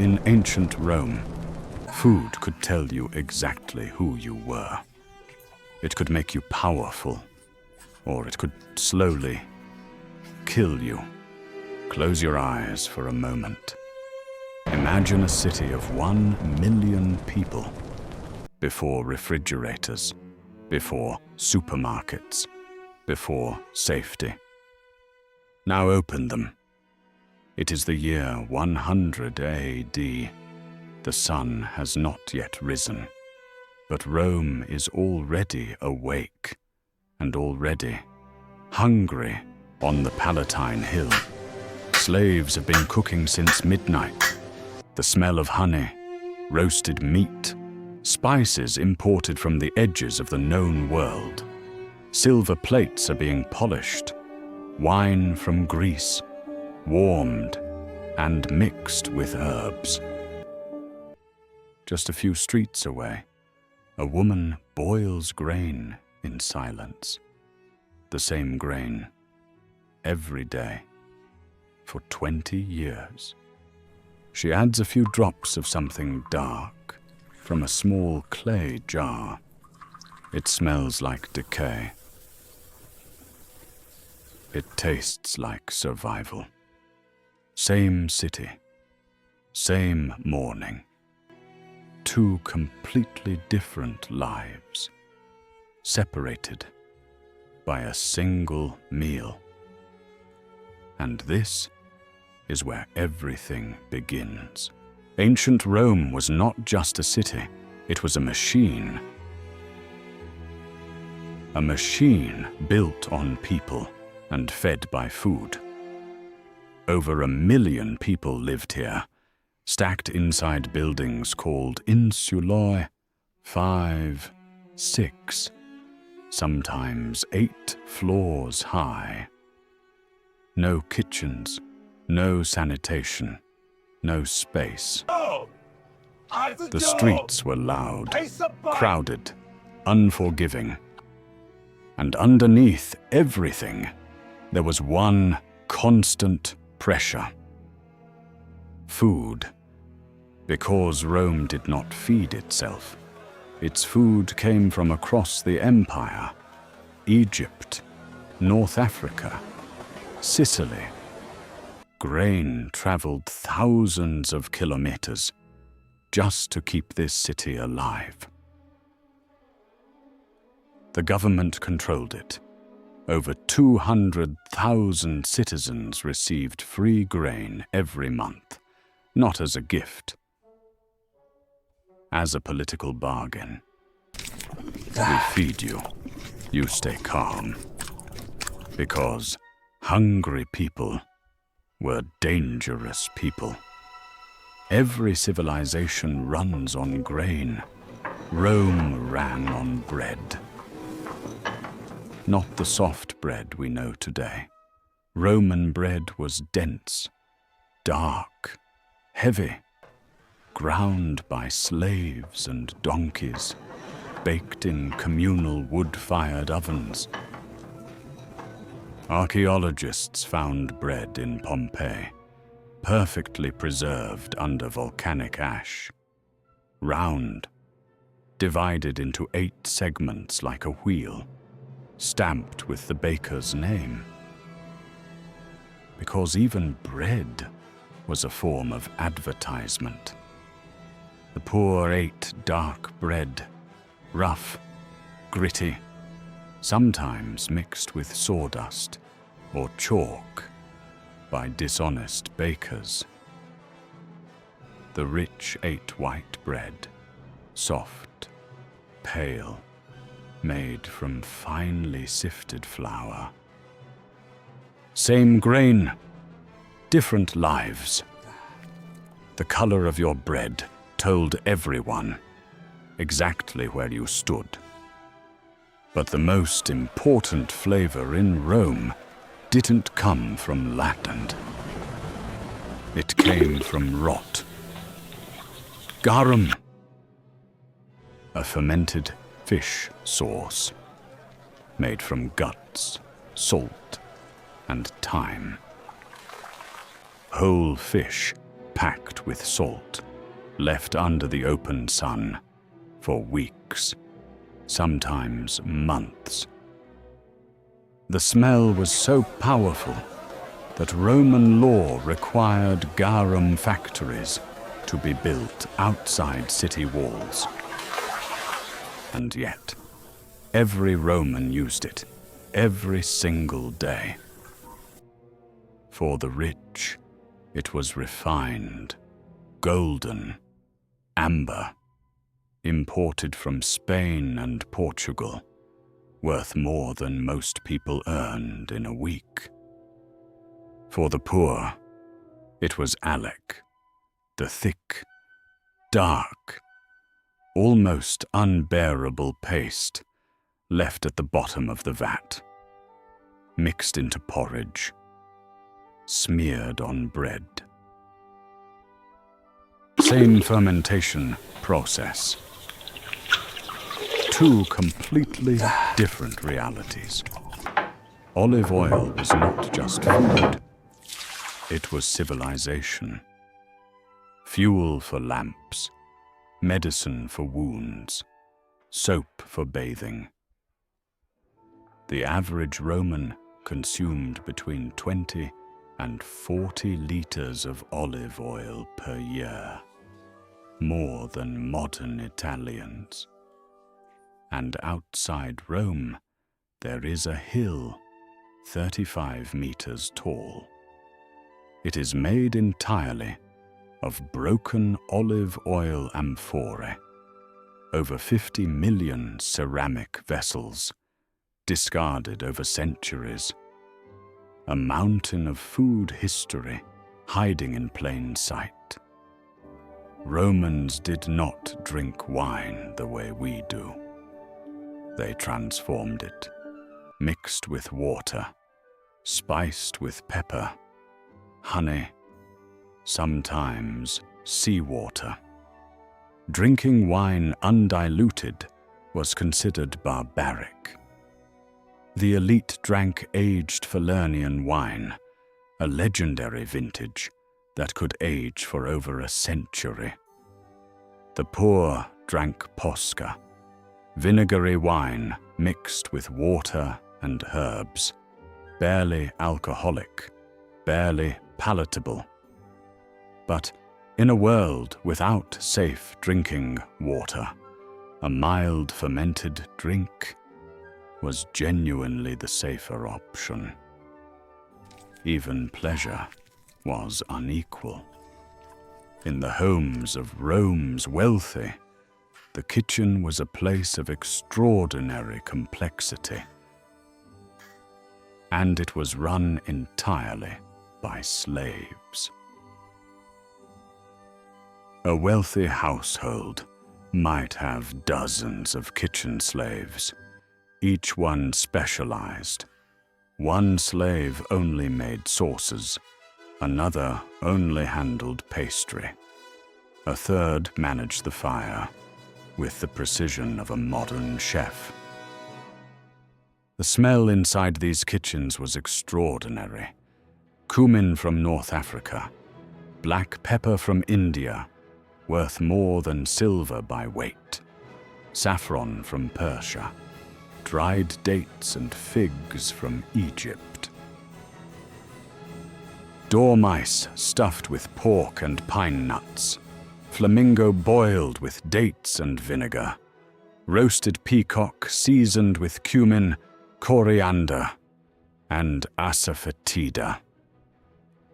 In ancient Rome, food could tell you exactly who you were. It could make you powerful, or it could slowly kill you. Close your eyes for a moment. Imagine a city of 1 million people. Before refrigerators, before supermarkets, before safety. Now open them. It is the year 100 AD. The sun has not yet risen, but Rome is already awake and already hungry on the Palatine Hill. Slaves have been cooking since midnight. The smell of honey, roasted meat, spices imported from the edges of the known world. Silver plates are being polished, wine from Greece, warmed and mixed with herbs. Just a few streets away, a woman boils grain in silence. The same grain, every day, for 20 years. She adds a few drops of something dark from a small clay jar. It smells like decay. It tastes like survival. Same city, same morning. 2 completely different lives, separated by a single meal. And this is where everything begins. Ancient Rome was not just a city, it was a machine. A machine built on people and fed by food. Over 1 million people lived here, stacked inside buildings called insuloi, 5, 6, sometimes 8 floors high. No kitchens, no sanitation, no space. The streets were loud, crowded, unforgiving. And underneath everything, there was one constant pressure. Food. Because Rome did not feed itself, its food came from across the empire. Egypt, North Africa, Sicily. Grain traveled thousands of kilometers just to keep this city alive. The government controlled it. Over 200,000 citizens received free grain every month, not as a gift, as a political bargain. We feed you, you stay calm. Because hungry people were dangerous people. Every civilization runs on grain. Rome ran on bread. Not the soft bread we know today. Roman bread was dense, dark, heavy, ground by slaves and donkeys, baked in communal wood-fired ovens. Archaeologists found bread in Pompeii, perfectly preserved under volcanic ash. Round, divided into 8 segments like a wheel, stamped with the baker's name. Because even bread was a form of advertisement. The poor ate dark bread, rough, gritty, sometimes mixed with sawdust or chalk by dishonest bakers. The rich ate white bread, soft, pale, made from finely sifted flour. Same grain, different lives. The color of your bread told everyone exactly where you stood. But the most important flavor in Rome didn't come from Lapland. It came from rot. Garum, a fermented fish sauce made from guts, salt, and thyme. Whole fish packed with salt, left under the open sun for weeks, sometimes months. The smell was so powerful that Roman law required garum factories to be built outside city walls. And yet, every Roman used it, every single day. For the rich, it was refined, golden, amber, imported from Spain and Portugal, worth more than most people earned in a week. For the poor, it was alec, the thick, dark, almost unbearable paste left at the bottom of the vat, mixed into porridge, smeared on bread. Same fermentation process. Two completely different realities. Olive oil was not just food. It was civilization. Fuel for lamps, medicine for wounds, soap for bathing. The average Roman consumed between 20 and 40 liters of olive oil per year, more than modern Italians. And outside Rome, there is a hill 35 meters tall. It is made entirely of broken olive oil amphorae, over 50 million ceramic vessels, discarded over centuries. A mountain of food history hiding in plain sight. Romans did not drink wine the way we do. They transformed it, mixed with water, spiced with pepper, honey, sometimes seawater. Drinking wine undiluted was considered barbaric. The elite drank aged Falernian wine, a legendary vintage that could age for over a century. The poor drank posca, vinegary wine mixed with water and herbs, barely alcoholic, barely palatable. But in a world without safe drinking water, a mild fermented drink was genuinely the safer option. Even pleasure was unequal. In the homes of Rome's wealthy, the kitchen was a place of extraordinary complexity, and it was run entirely by slaves. A wealthy household might have dozens of kitchen slaves, each one specialized. One slave only made sauces, another only handled pastry, a third managed the fire with the precision of a modern chef. The smell inside these kitchens was extraordinary. Cumin from North Africa, black pepper from India, worth more than silver by weight, saffron from Persia, dried dates and figs from Egypt. Dormice stuffed with pork and pine nuts, flamingo boiled with dates and vinegar, roasted peacock seasoned with cumin, coriander, and asafoetida.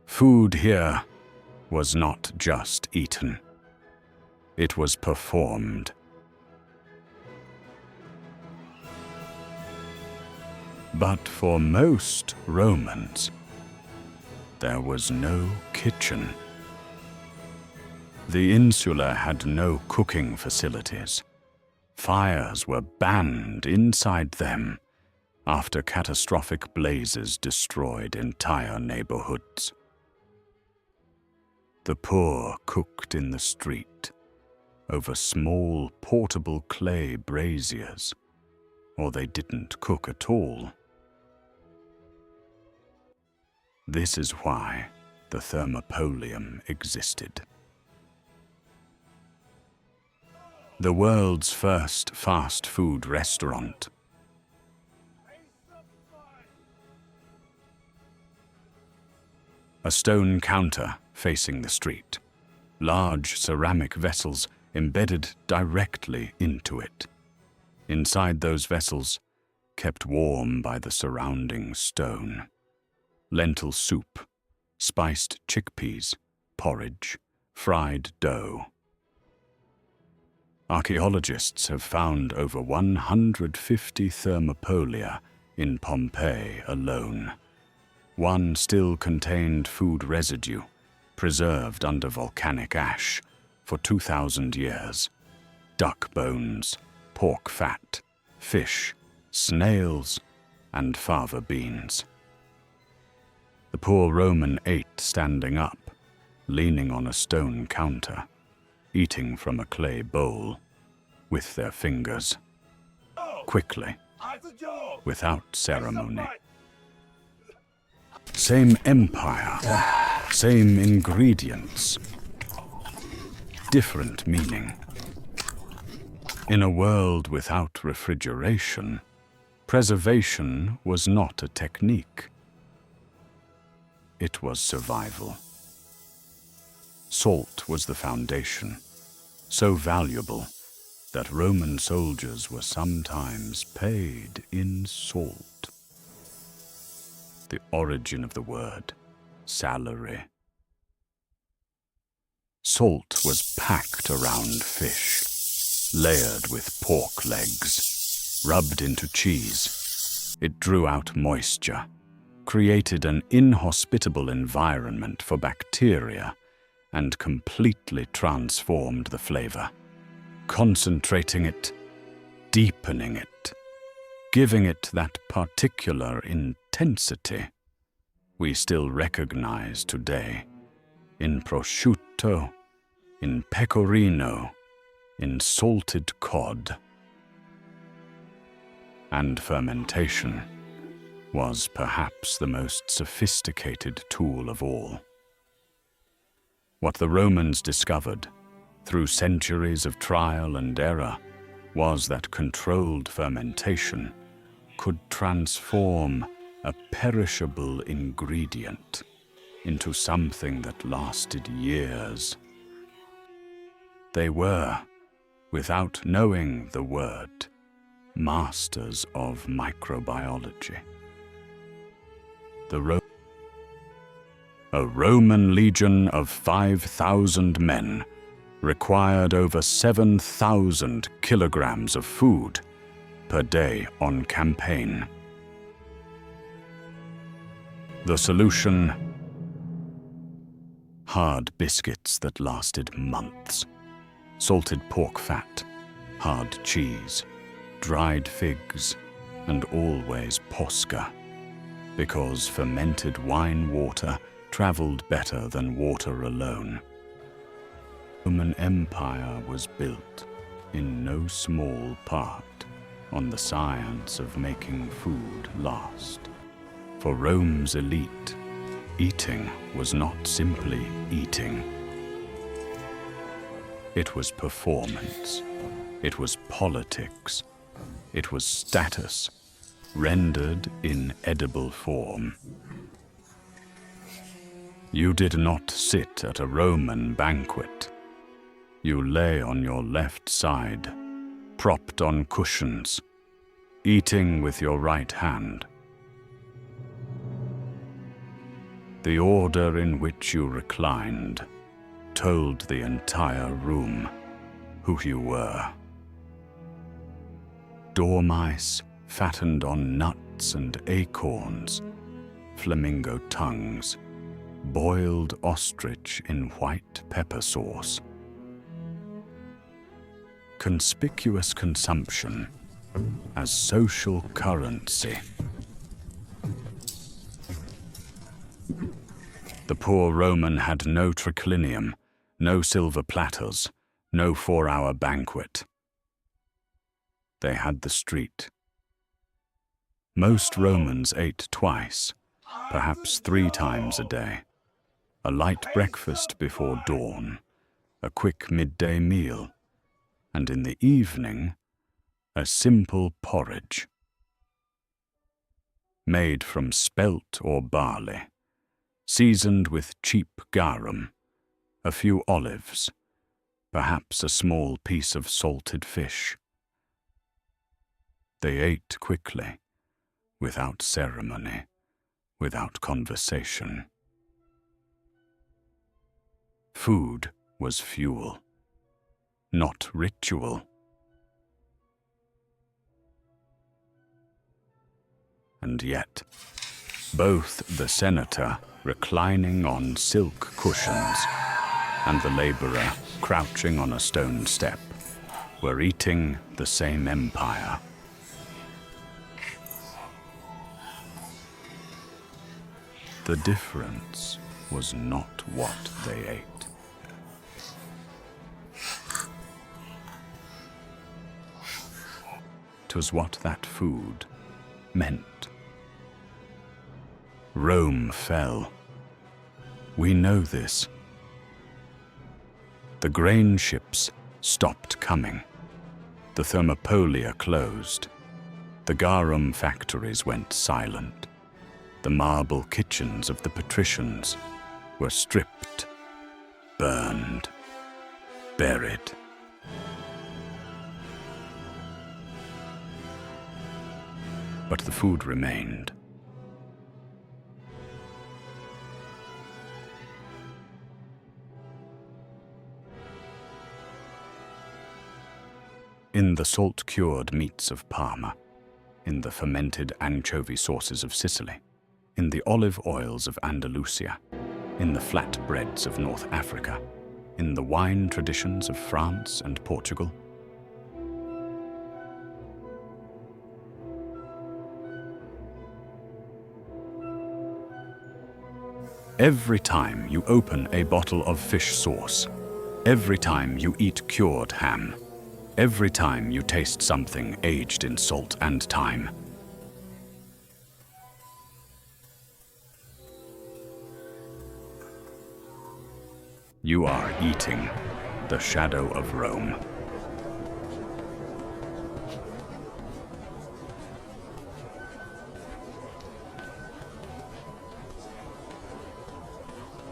Food here was not just eaten. It was performed. But for most Romans, there was no kitchen. The insula had no cooking facilities. Fires were banned inside them after catastrophic blazes destroyed entire neighborhoods. The poor cooked in the street over small portable clay braziers, or they didn't cook at all. This is why the thermopolium existed. The world's first fast food restaurant. A stone counter facing the street. Large ceramic vessels embedded directly into it. Inside those vessels, kept warm by the surrounding stone. Lentil soup, spiced chickpeas, porridge, fried dough. Archaeologists have found over 150 thermopolia in Pompeii alone. One still contained food residue, preserved under volcanic ash for 2,000 years. Duck bones, pork fat, fish, snails, and fava beans. The poor Roman ate standing up, leaning on a stone counter, eating from a clay bowl, with their fingers, quickly, without ceremony. Same empire, same ingredients, different meaning. In a world without refrigeration, preservation was not a technique. It was survival. Salt was the foundation, so valuable that Roman soldiers were sometimes paid in salt. The origin of the word, salary. Salt was packed around fish, layered with pork legs, rubbed into cheese. It drew out moisture, created an inhospitable environment for bacteria, and completely transformed the flavor, concentrating it, deepening it, giving it that particular intensity we still recognize today in prosciutto, in pecorino, in salted cod. And fermentation was perhaps the most sophisticated tool of all. What the Romans discovered through centuries of trial and error was that controlled fermentation could transform a perishable ingredient into something that lasted years. They were, without knowing the word, masters of microbiology. A Roman legion of 5,000 men required over 7,000 kilograms of food per day on campaign. The solution: hard biscuits that lasted months, salted pork fat, hard cheese, dried figs, and always posca, because fermented wine water traveled better than water alone. The Roman Empire was built, in no small part, on the science of making food last. For Rome's elite, eating was not simply eating. It was performance. It was politics. It was status, rendered in edible form. You did not sit at a Roman banquet. You lay on your left side, propped on cushions, eating with your right hand. The order in which you reclined told the entire room who you were. Dormice fattened on nuts and acorns, flamingo tongues, boiled ostrich in white pepper sauce. Conspicuous consumption as social currency. The poor Roman had no triclinium, no silver platters, no 4-hour banquet. They had the street. Most Romans ate twice, perhaps 3 times a day. A light breakfast before dawn, a quick midday meal, and in the evening, a simple porridge. Made from spelt or barley, seasoned with cheap garum, a few olives, perhaps a small piece of salted fish. They ate quickly, without ceremony, without conversation. Food was fuel, not ritual. And yet, both the senator reclining on silk cushions and the laborer crouching on a stone step were eating the same empire. The difference was not what they ate. 'Twas what that food meant. Rome fell. We know this. The grain ships stopped coming. The Thermopolia closed. The garum factories went silent. The marble kitchens of the patricians were stripped, burned, buried. But the food remained. In the salt-cured meats of Parma, in the fermented anchovy sauces of Sicily, in the olive oils of Andalusia, in the flat breads of North Africa, in the wine traditions of France and Portugal. Every time you open a bottle of fish sauce, every time you eat cured ham, every time you taste something aged in salt and thyme, you are eating the shadow of Rome.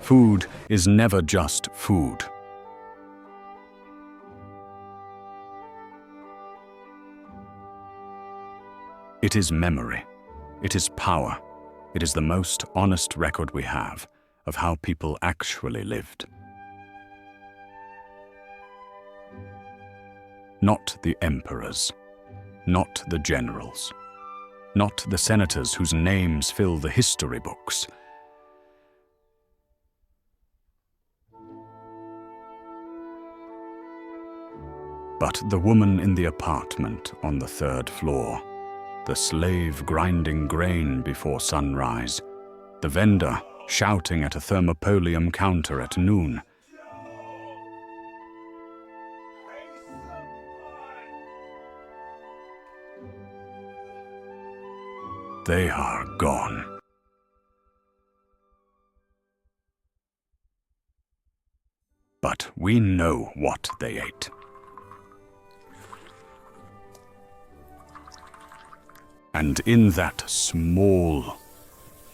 Food is never just food. It is memory. It is power. It is the most honest record we have of how people actually lived. Not the emperors, not the generals, not the senators whose names fill the history books. But the woman in the apartment on the 3rd floor, the slave grinding grain before sunrise, the vendor shouting at a thermopolium counter at noon. They are gone. But we know what they ate. And in that small,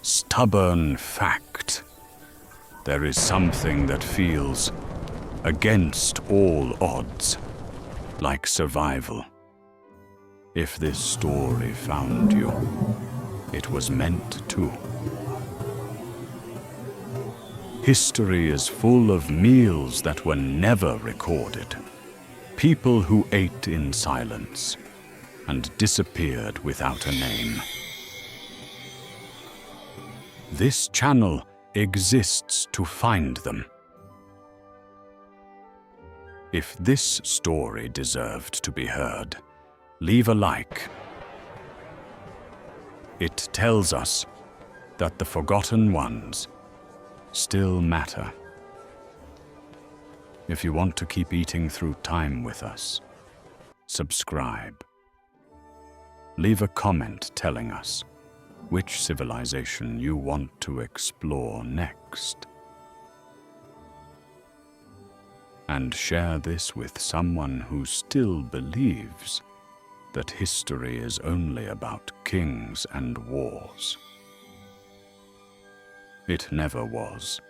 stubborn fact, there is something that feels against all odds, like survival. If this story found you, it was meant to. History is full of meals that were never recorded, people who ate in silence and disappeared without a name. This channel exists to find them. If this story deserved to be heard, leave a like. It tells us that the forgotten ones still matter. If you want to keep eating through time with us, subscribe. Leave a comment telling us which civilization you want to explore next. and share this with someone who still believes that history is only about kings and wars. It never was.